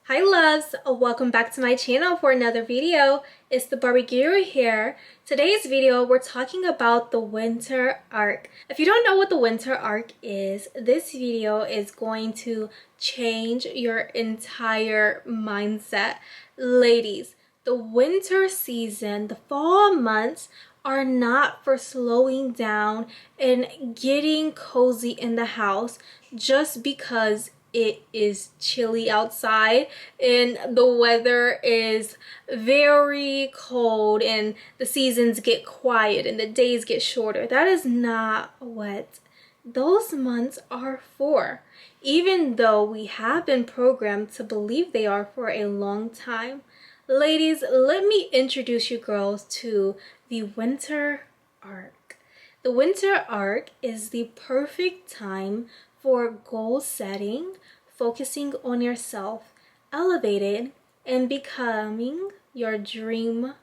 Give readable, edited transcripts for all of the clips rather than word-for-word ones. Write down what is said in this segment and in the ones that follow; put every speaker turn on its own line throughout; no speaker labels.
Hi loves, welcome back to my channel for another video. It's the Barbie Guru here. Today's video we're talking about the winter arc. If you don't know what the winter arc is, this video is going to change your entire mindset. Ladies, the winter season, the fall months are not for slowing down and getting cozy in the house just because it is chilly outside and the weather is very cold and the seasons get quiet and the days get shorter. That is not what those months are for, even though we have been programmed to believe they are for a long time. Ladies, let me introduce you girls to the winter arc. The winter arc is the perfect time for goal setting, focusing on yourself, elevating, and becoming your dream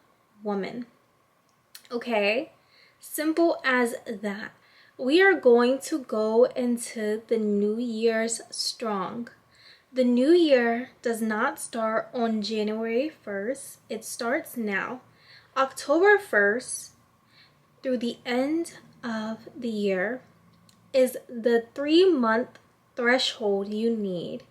woman. Okay? Simple as that. We are going to go into the new year's strong. The new year does not start on January 1st. It starts now. October 1st through the end of the year is the 3-month threshold you need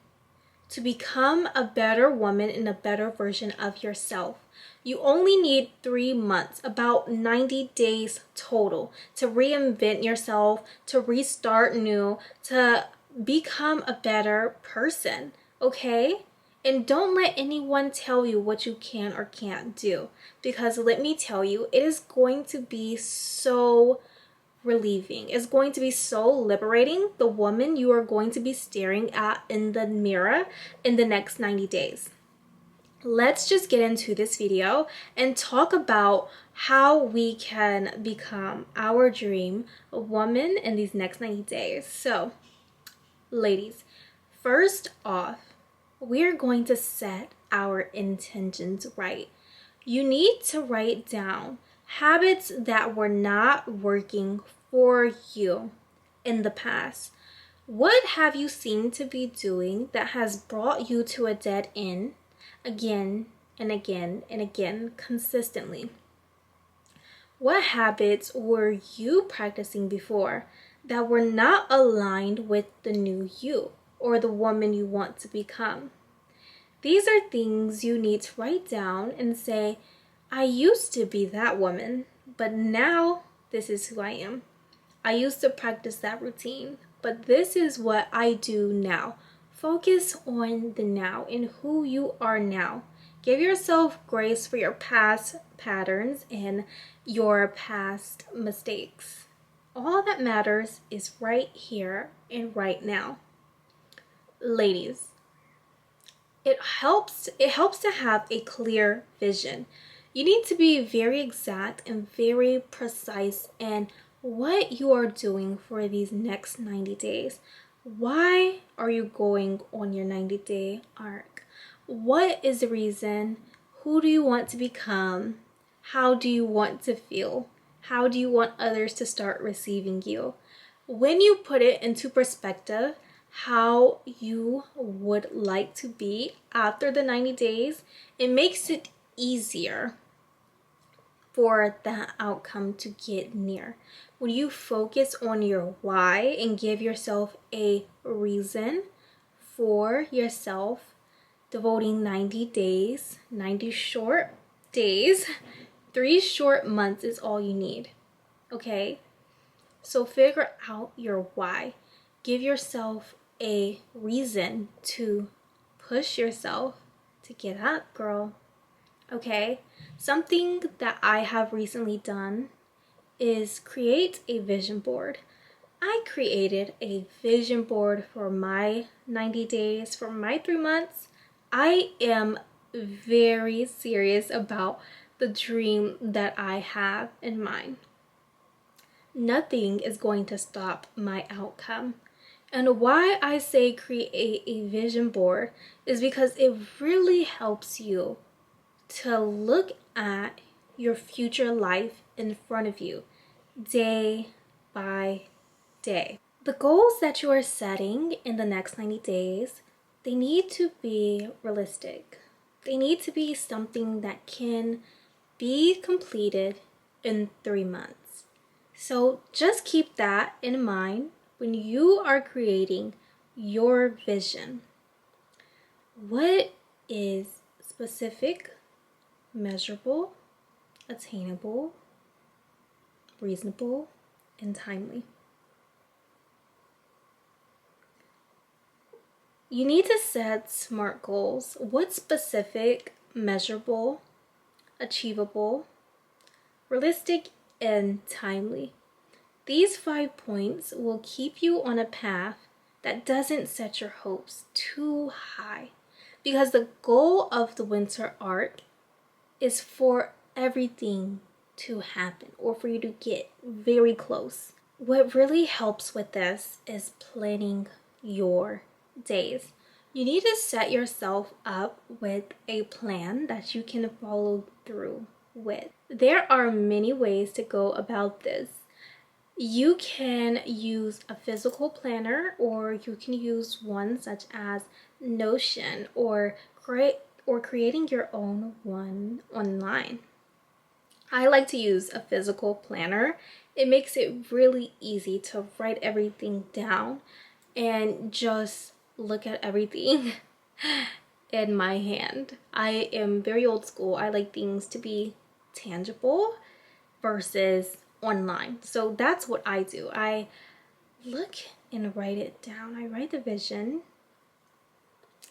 to become a better woman and a better version of yourself. You only need 3 months, about 90 days total, to reinvent yourself, to restart new, to become a better person, okay? And don't let anyone tell you what you can or can't do, because let me tell you, it is going to be so relieving. It's going to be so liberating, the woman you are going to be staring at in the mirror in the next 90 days. Let's just get into this video and talk about how we can become our dream woman in these next 90 days. So, ladies, first off, we're going to set our intentions right. You need to write down habits that were not working for you in the past. What have you seemed to be doing that has brought you to a dead end again and again and again consistently? What habits were you practicing before that were not aligned with the new you or the woman you want to become? These are things you need to write down and say, I used to be that woman, but now this is who I am. I used to practice that routine, but this is what I do now. Focus on the now and who you are now. Give yourself grace for your past patterns and your past mistakes. All that matters is right here and right now. Ladies, it helps to have a clear vision. You need to be very exact and very precise in what you are doing for these next 90 days. Why are you going on your 90-day arc? What is the reason? Who do you want to become? How do you want to feel? How do you want others to start receiving you? When you put it into perspective, how you would like to be after the 90 days, it makes it easier for that outcome to get near. When you focus on your why and give yourself a reason for yourself, devoting 90 days, 90 short days, 3 short months is all you need, okay? So figure out your why. Give yourself a reason to push yourself to get up, girl. Okay? Something that I have recently done is create a vision board. I created a vision board for my 90 days, for my 3 months. I am very serious about the dream that I have in mind. Nothing is going to stop my outcome. And why I say create a vision board is because it really helps you to look at your future life in front of you day by day. The goals that you are setting in the next 90 days they need to be realistic. They need to be something that can be completed in 3 months. So just keep that in mind when you are creating your vision. What is specific, measurable, attainable, reasonable, and timely? You need to set SMART goals. What's specific, measurable, achievable, realistic, and timely? These 5 points will keep you on a path that doesn't set your hopes too high, because the goal of the winter arc is for everything to happen or for you to get very close. What really helps with this is planning your days. You need to set yourself up with a plan that you can follow through with. There are many ways to go about this. You can use a physical planner, or you can use one such as Notion, or creating your own one online. I like to use a physical planner. It makes it really easy to write everything down and just look at everything in my hand. I am very old school. I like things to be tangible versus online. So that's what I do. I look and write it down. I write the vision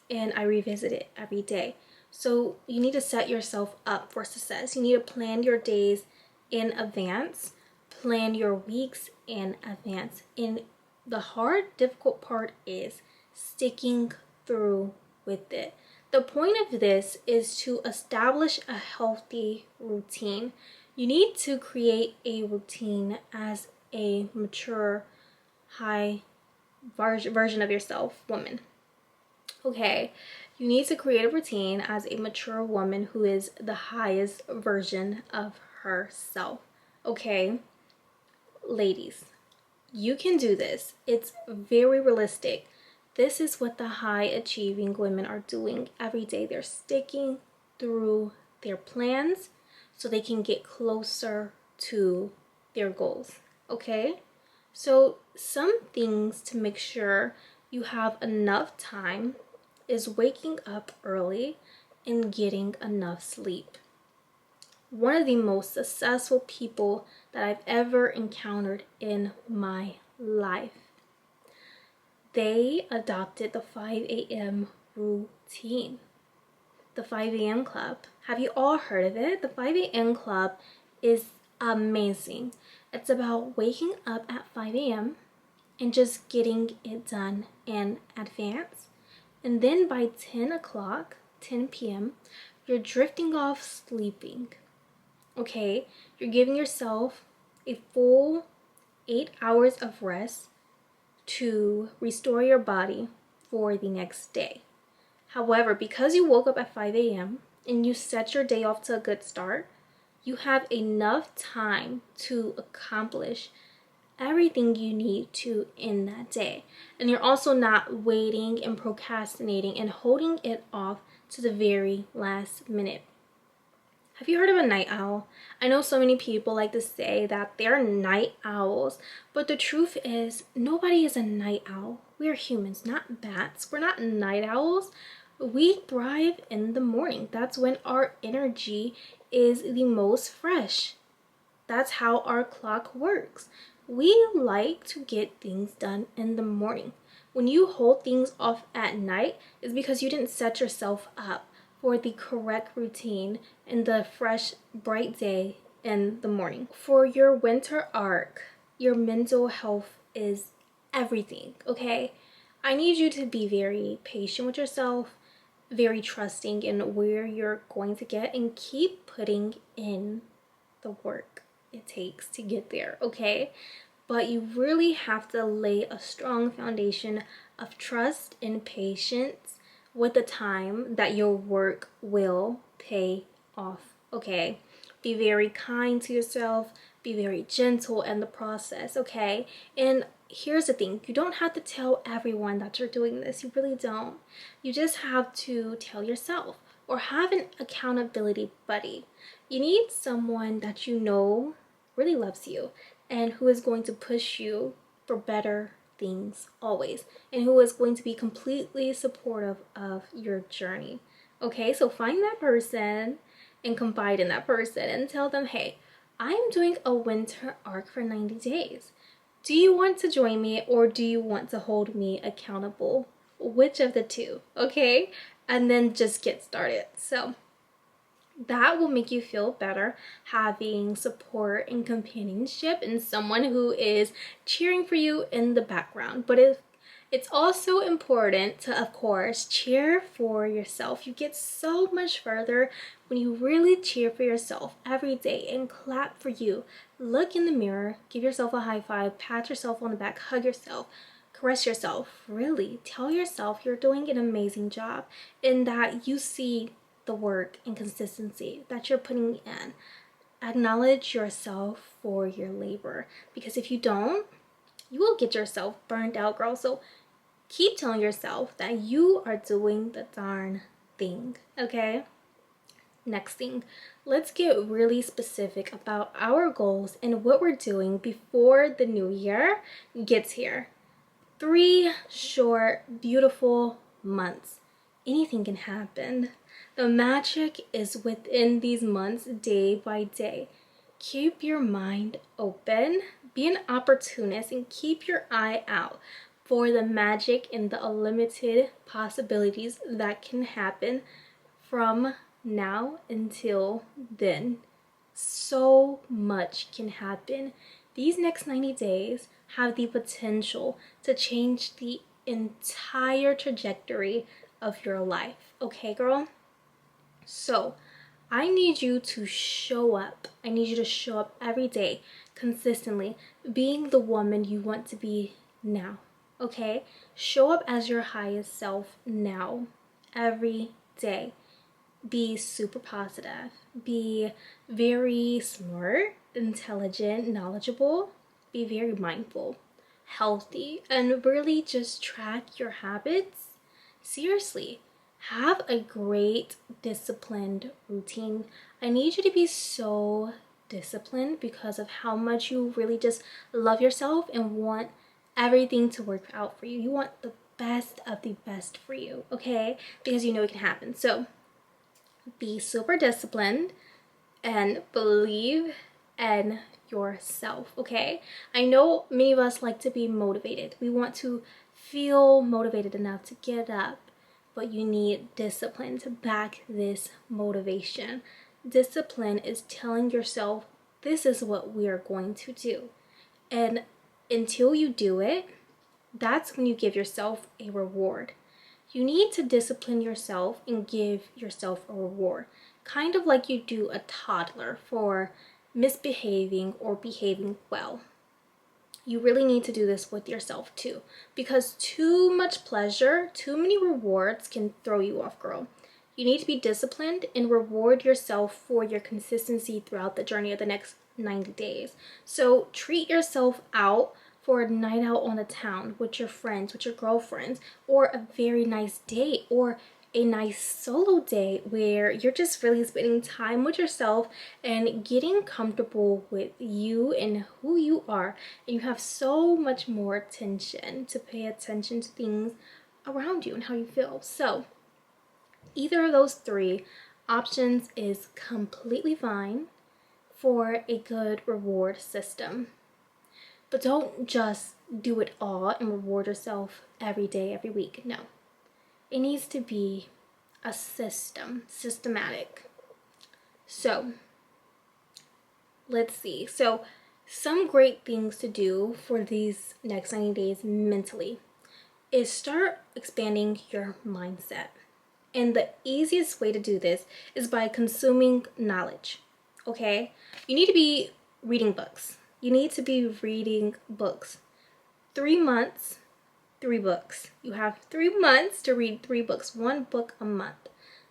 and I revisit it every day. So you need to set yourself up for success. You need to plan your days in advance, plan your weeks in advance. And the hard, difficult part is sticking through with it. The point of this is to establish a healthy routine. You need to create a routine as a mature, high version of yourself, woman. Okay, you need to create a routine as a mature woman who is the highest version of herself. Okay, ladies, you can do this. It's very realistic. This is what the high achieving women are doing every day. They're sticking through their plans so they can get closer to their goals. Okay, so some things to make sure you have enough time is waking up early and getting enough sleep. One of the most successful people that I've ever encountered in my life, they adopted the 5 a.m. routine. The 5 a.m. club. Have you all heard of it? The 5 a.m. club is amazing. It's about waking up at 5 a.m. and just getting it done in advance. And then by 10 o'clock, 10 p.m., you're drifting off sleeping. Okay? You're giving yourself a full 8 hours of rest to restore your body for the next day. However, because you woke up at 5 a.m. and you set your day off to a good start, you have enough time to accomplish everything you need to in that day. And you're also not waiting and procrastinating and holding it off to the very last minute. Have you heard of a night owl? I know so many people like to say that they're night owls, but the truth is nobody is a night owl. We are humans, not bats. We're not night owls. We thrive in the morning. That's when our energy is the most fresh. That's how our clock works. We like to get things done in the morning. When you hold things off at night, it's because you didn't set yourself up for the correct routine in the fresh, bright day in the morning. For your winter arc, your mental health is everything, okay? I need you to be very patient with yourself, very trusting in where you're going to get, and keep putting in the work it takes to get there, okay? But you really have to lay a strong foundation of trust and patience with the time that your work will pay off, okay? Be very kind to yourself, be very gentle in the process, okay? And here's the thing, you don't have to tell everyone that you're doing this. You really don't. You just have to tell yourself or have an accountability buddy. You need someone that you know really loves you and who is going to push you for better things always, and who is going to be completely supportive of your journey. Okay, so find that person and confide in that person and tell them, hey, I'm doing a winter arc for 90 days. Do you want to join me, or do you want to hold me accountable? Which of the two? Okay, and then just get started. So that will make you feel better, having support and companionship and someone who is cheering for you in the background. But it's also important to, of course, cheer for yourself. You get so much further when you really cheer for yourself every day and clap for you. Look in the mirror, give yourself a high five, pat yourself on the back, hug yourself, caress yourself. Really tell yourself you're doing an amazing job and that you see the work and consistency that you're putting in. Acknowledge yourself for your labor, because if you don't, you will get yourself burned out, girl. So keep telling yourself that you are doing the darn thing, okay? Next thing, let's get really specific about our goals and what we're doing before the new year gets here. 3 short, beautiful months. Anything can happen. The magic is within these months, day by day. Keep your mind open, be an opportunist, and keep your eye out for the magic and the unlimited possibilities that can happen from now until then. So much can happen. These next 90 days have the potential to change the entire trajectory of your life. Okay, girl? So I need you to show up. I need you to show up every day, consistently, being the woman you want to be now. Okay? Show up as your highest self now, every day. Be super positive. Be very smart, intelligent, knowledgeable. Be very mindful, healthy, and really just track your habits. Seriously, have a great disciplined routine. I need you to be so disciplined because of how much you really just love yourself and want everything to work out for you. You want the best of the best for you, okay? Because you know it can happen. So be super disciplined and believe in yourself, okay? I know many of us like to be motivated. We want to feel motivated enough to get up, but you need discipline to back this motivation. Discipline is telling yourself, this is what we are going to do. And until you do it, that's when you give yourself a reward. You need to discipline yourself and give yourself a reward, kind of like you do a toddler for misbehaving or behaving well. You really need to do this with yourself too, because too much pleasure, too many rewards can throw you off, girl. You need to be disciplined and reward yourself for your consistency throughout the journey of the next 90 days. So treat yourself out for a night out on the town with your friends, with your girlfriends, or a very nice date, or a nice solo day where you're just really spending time with yourself and getting comfortable with you and who you are. And you have so much more attention to pay attention to things around you and how you feel. So either of those 3 options is completely fine for a good reward system. But don't just do it all and reward yourself every day, every week. No. It needs to be a system, systematic. So, let's see. So, some great things to do for these next 90 days mentally is start expanding your mindset. And the easiest way to do this is by consuming knowledge. Okay? You need to be reading books. You need to be reading books. 3 months, 3 books. You have 3 months to read 3 books, 1 book a month.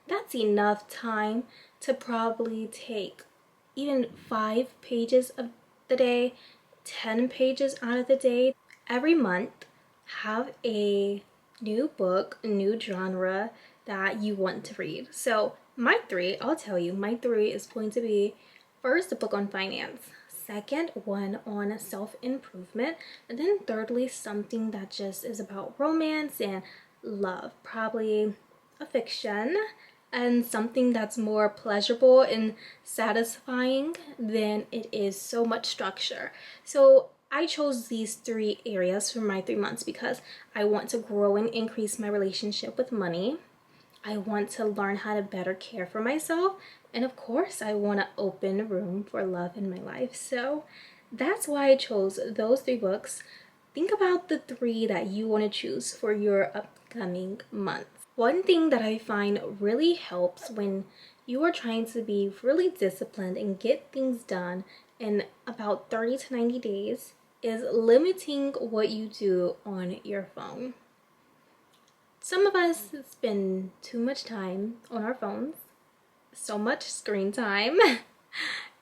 That's enough time to probably take even 5 pages of the day, 10 pages out of the day, every month have a new book, a new genre that you want to read. So my three, I'll tell you, my three is going to be first, a book on finance, second, one on self-improvement, and then thirdly, something that just is about romance and love, probably a fiction, and something that's more pleasurable and satisfying than it is so much structure. So I chose these three areas for my 3 months because I want to grow and increase my relationship with money. I want to learn how to better care for myself. And of course, I want to open room for love in my life. So that's why I chose those three books. Think about the three that you want to choose for your upcoming month. One thing that I find really helps when you are trying to be really disciplined and get things done in about 30 to 90 days is limiting what you do on your phone. Some of us spend too much time on our phones, so much screen time,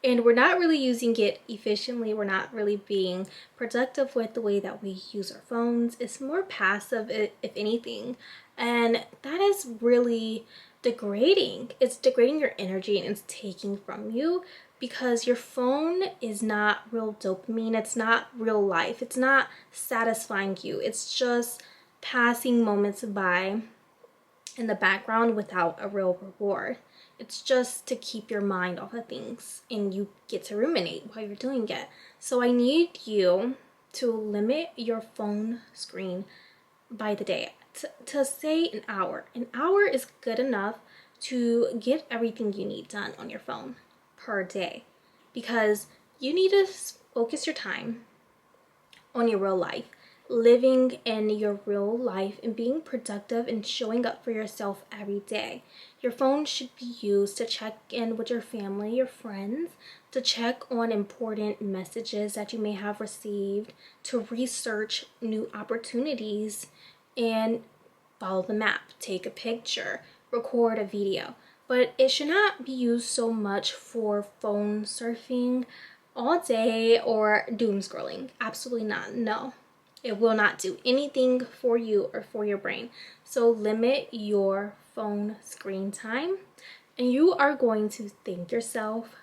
and we're not really using it efficiently. We're not really being productive with the way that we use our phones. It's more passive, if anything, and that is really degrading. It's degrading your energy and it's taking from you because your phone is not real dopamine. It's not real life. It's not satisfying you. It's just passing moments by in the background without a real reward. It's just to keep your mind off of things and you get to ruminate while you're doing it. So I need you to limit your phone screen by the day to say an hour. An hour is good enough to get everything you need done on your phone per day because you need to focus your time on your real life, living in your real life and being productive and showing up for yourself every day. Your phone should be used to check in with your family, your friends, to check on important messages that you may have received, to research new opportunities and follow the map, take a picture, record a video. But it should not be used so much for phone surfing all day or doom scrolling. Absolutely not. No. It will not do anything for you or for your brain. So limit your phone screen time and you are going to thank yourself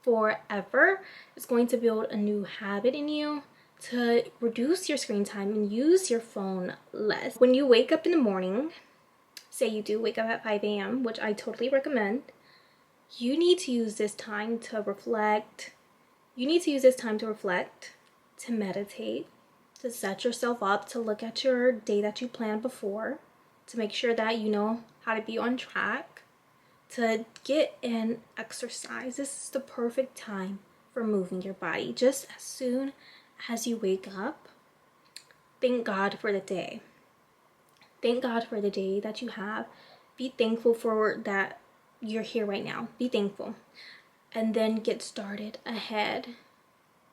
forever. It's going to build a new habit in you to reduce your screen time and use your phone less. When you wake up in the morning, say you do wake up at 5 a.m., which I totally recommend, you need to use this time to reflect. You need to use this time to reflect, to meditate, to set yourself up, to look at your day that you planned before, to make sure that you know how to be on track, to get in exercise. This is the perfect time for moving your body. Just as soon as you wake up, thank God for the day. Thank God for the day that you have. Be thankful for that you're here right now. Be thankful. And then get started ahead.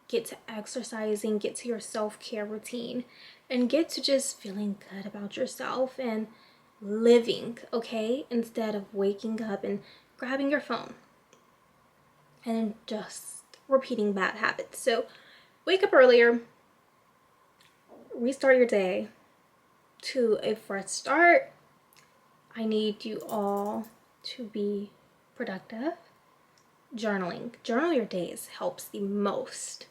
Get to exercising, get to your self-care routine, and get to just feeling good about yourself and living, okay? Instead of waking up and grabbing your phone and just repeating bad habits. So wake up earlier, restart your day to a fresh start. I need you all to be productive. Journaling. Journal your days helps the most.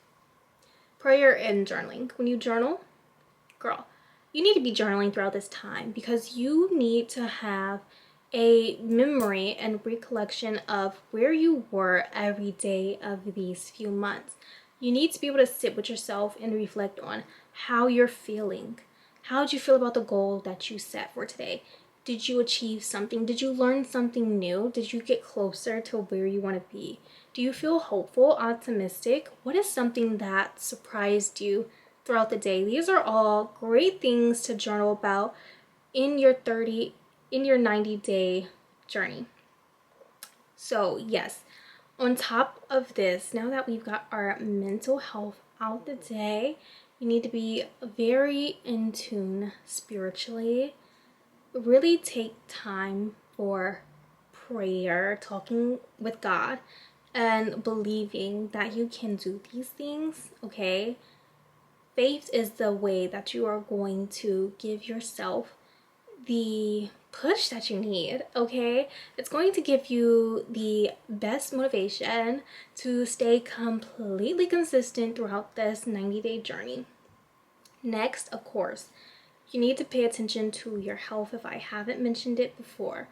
Prayer and journaling. When you journal, girl, you need to be journaling throughout this time because you need to have a memory and recollection of where you were every day of these few months. You need to be able to sit with yourself and reflect on how you're feeling. How did you feel about the goal that you set for today? Did you achieve something? Did you learn something new? Did you get closer to where you want to be? Do you feel hopeful, optimistic? What is something that surprised you throughout the day? These are all great things to journal about in your 90-day journey. So yes, on top of this, now that we've got our mental health out the day, you need to be very in tune spiritually. Really take time for prayer, talking with God, and believing that you can do these things, okay? Faith is the way that you are going to give yourself the push that you need, okay? It's going to give you the best motivation to stay completely consistent throughout this 90-day journey. Next, of course, you need to pay attention to your health if I haven't mentioned it before.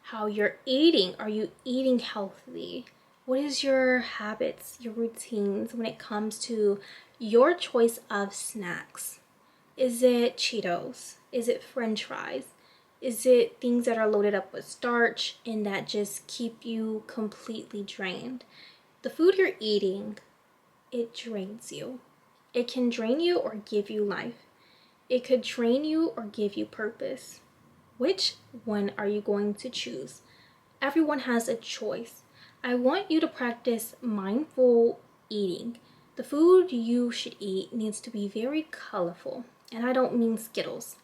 How you're eating. Are you eating healthily? What is your habits, your routines when it comes to your choice of snacks? Is it Cheetos? Is it French fries? Is it things that are loaded up with starch and that just keep you completely drained? The food you're eating, it drains you. It can drain you or give you life. It could drain you or give you purpose. Which one are you going to choose? Everyone has a choice. I want you to practice mindful eating. The food you should eat needs to be very colorful. And I don't mean Skittles.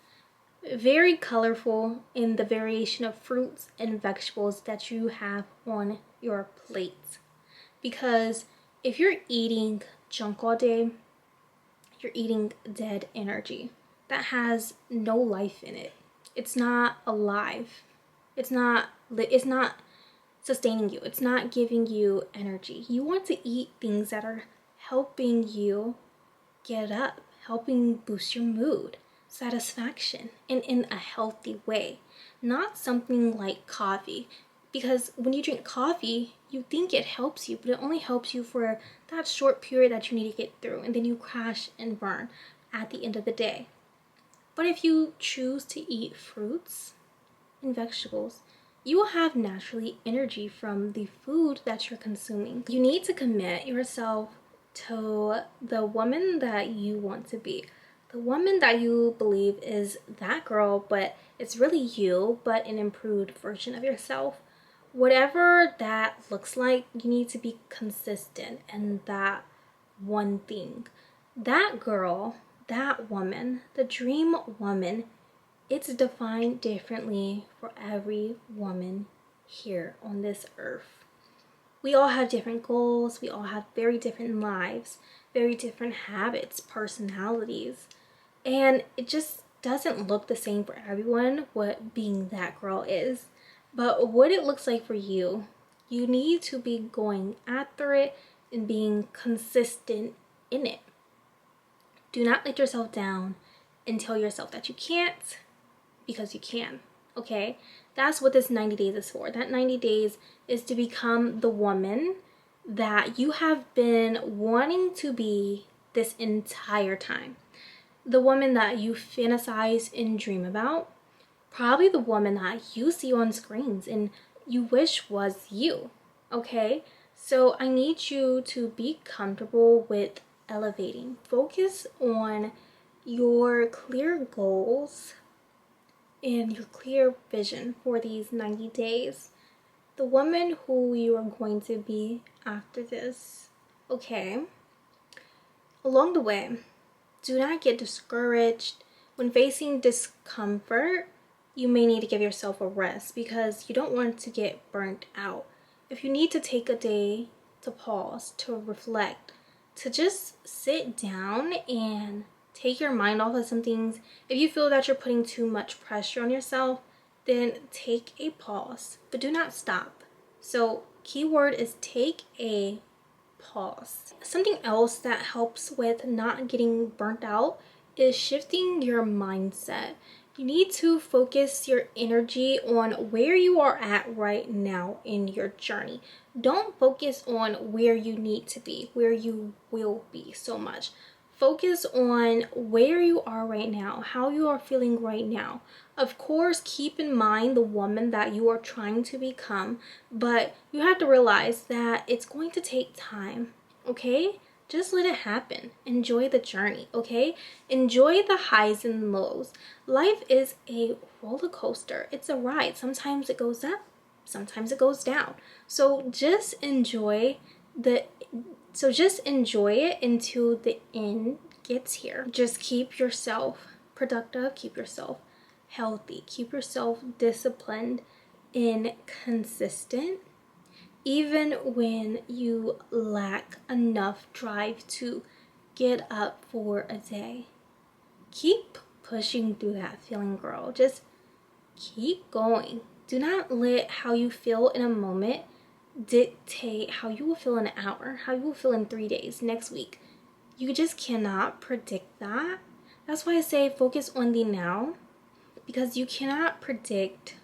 Very colorful in the variation of fruits and vegetables that you have on your plate. Because if you're eating junk all day, you're eating dead energy that has no life in it. It's not alive. It's not sustaining you. It's not giving you energy. You want to eat things that are helping you get up, helping boost your mood, satisfaction, and in a healthy way. Not something like coffee. Because when you drink coffee, you think it helps you, but it only helps you for that short period that you need to get through, and then you crash and burn at the end of the day. But if you choose to eat fruits and vegetables, you will have naturally energy from the food that you're consuming. You need to commit yourself to the woman that you want to be. The woman that you believe is that girl, but it's really you, but an improved version of yourself. Whatever that looks like, you need to be consistent in that one thing. That girl, that woman, the dream woman, it's defined differently for every woman here on this earth. We all have different goals. We all have very different lives, very different habits, personalities. And it just doesn't look the same for everyone what being that girl is. But what it looks like for you, you need to be going after it and being consistent in it. Do not let yourself down and tell yourself that you can't, because you can, okay? That's what this 90 days is for. That 90 days is to become the woman that you have been wanting to be this entire time. The woman that you fantasize and dream about. Probably the woman that you see on screens and you wish was you, okay? So I need you to be comfortable with elevating. Focus on your clear goals and your clear vision for these 90 days. The woman who you are going to be after this, okay? Along the way, do not get discouraged. When facing discomfort, you may need to give yourself a rest because you don't want to get burnt out. If you need to take a day to pause, to reflect, to just sit down and take your mind off of some things. If you feel that you're putting too much pressure on yourself, then take a pause, but do not stop. So keyword is take a pause. Something else that helps with not getting burnt out is shifting your mindset. You need to focus your energy on where you are at right now in your journey. Don't focus on where you need to be, where you will be so much. Focus on where you are right now, how you are feeling right now. Of course, keep in mind the woman that you are trying to become, but you have to realize that it's going to take time, okay? Just let it happen. Enjoy the journey, okay? Enjoy the highs and lows. Life is a roller coaster. It's a ride. Sometimes it goes up, sometimes it goes down. So just enjoy it until the end gets here. Just keep yourself productive, keep yourself healthy, keep yourself disciplined and consistent. Even when you lack enough drive to get up for a day. Keep pushing through that feeling, girl. Just keep going. Do not let how you feel in a moment dictate how you will feel in an hour, how you will feel in 3 days, next week. You just cannot predict that. That's why I say focus on the now, because you cannot predict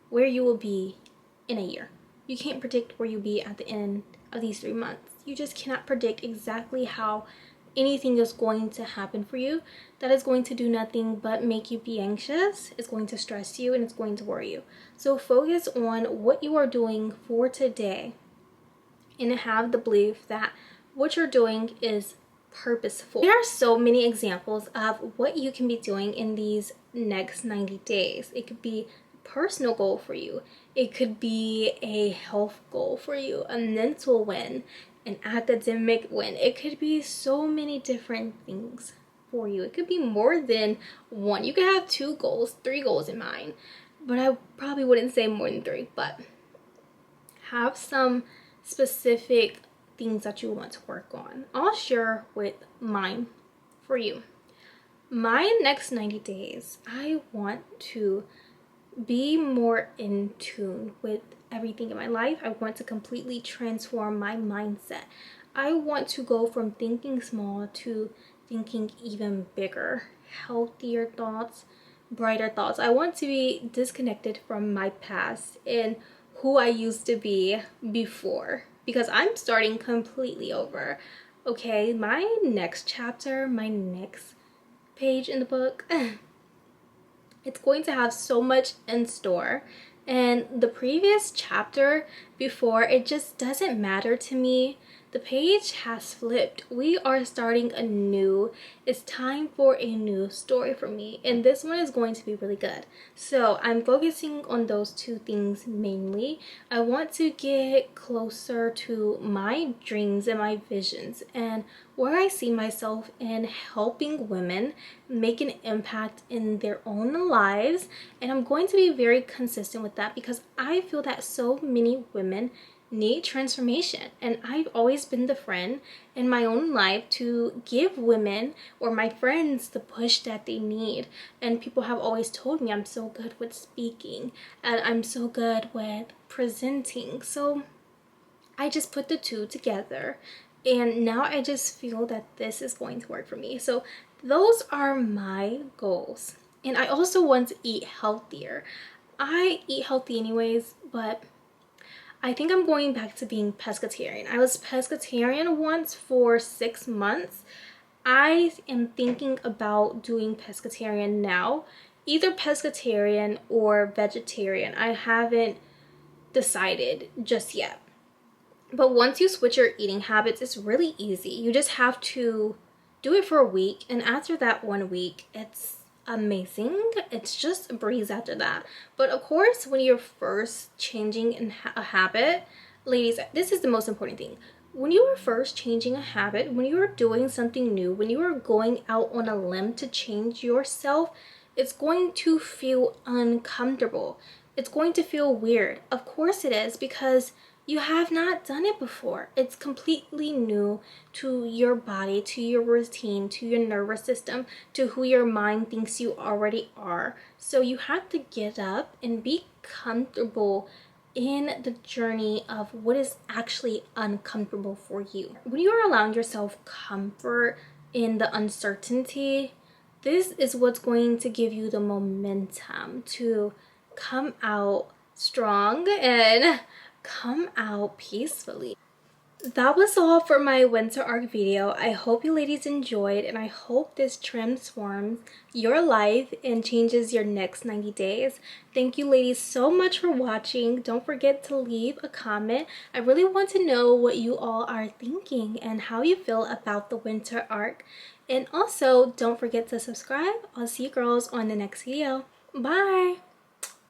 where you will be in a year. You can't predict where you'll be at the end of these 3 months. You just cannot predict exactly how anything is going to happen for you. That is going to do nothing but make you be anxious. It's going to stress you and it's going to worry you. So focus on what you are doing for today and have the belief that what you're doing is purposeful. There are so many examples of what you can be doing in these next 90 days. It could be a personal goal for you. It could be a health goal for you, a mental win, an academic win. It could be so many different things for you. It could be more than one. You could have 2 goals, 3 goals in mind, but I probably wouldn't say more than 3, but have some specific things that you want to work on. I'll share with mine for you. My next 90 days, I want to be more in tune with everything in my life. I want to completely transform my mindset. I want to go from thinking small to thinking even bigger, healthier thoughts, brighter thoughts. I want to be disconnected from my past and who I used to be before, because I'm starting completely over. Okay, my next chapter, my next page in the book, it's going to have so much in store. And the previous chapter before, it just doesn't matter to me. The page has flipped. We are starting anew. It's time for a new story for me, and this one is going to be really good. So I'm focusing on those 2 things mainly. I want to get closer to my dreams and my visions and where I see myself in helping women make an impact in their own lives. And I'm going to be very consistent with that because I feel that so many women need transformation, and I've always been the friend in my own life to give women or my friends the push that they need. And people have always told me I'm so good with speaking and I'm so good with presenting, so I just put the 2 together, and now I just feel that this is going to work for me. So those are my goals. And I also want to eat healthier. I eat healthy anyways, but I think I'm going back to being pescatarian. I was pescatarian once for 6 months. I am thinking about doing pescatarian now, either pescatarian or vegetarian. I haven't decided just yet. But once you switch your eating habits, it's really easy. You just have to do it for a week, and after that 1 week, it's amazing. It's just a breeze after that. But of course, when you're first changing a habit, ladies, this is the most important thing. When you are first changing a habit, when you are doing something new, when you are going out on a limb to change yourself, it's going to feel uncomfortable. It's going to feel weird. Of course it is, because you have not done it before. It's completely new to your body, to your routine, to your nervous system, to who your mind thinks you already are. So you have to get up and be comfortable in the journey of what is actually uncomfortable for you. When you are allowing yourself comfort in the uncertainty, this is what's going to give you the momentum to come out strong and come out peacefully. That was all for my winter arc video. I hope you ladies enjoyed, and I hope this transforms your life and changes your next 90 days. Thank you ladies so much for watching. Don't forget to leave a comment. I really want to know what you all are thinking and how you feel about the winter arc. And also, don't forget to subscribe. I'll see you girls on the next video. Bye!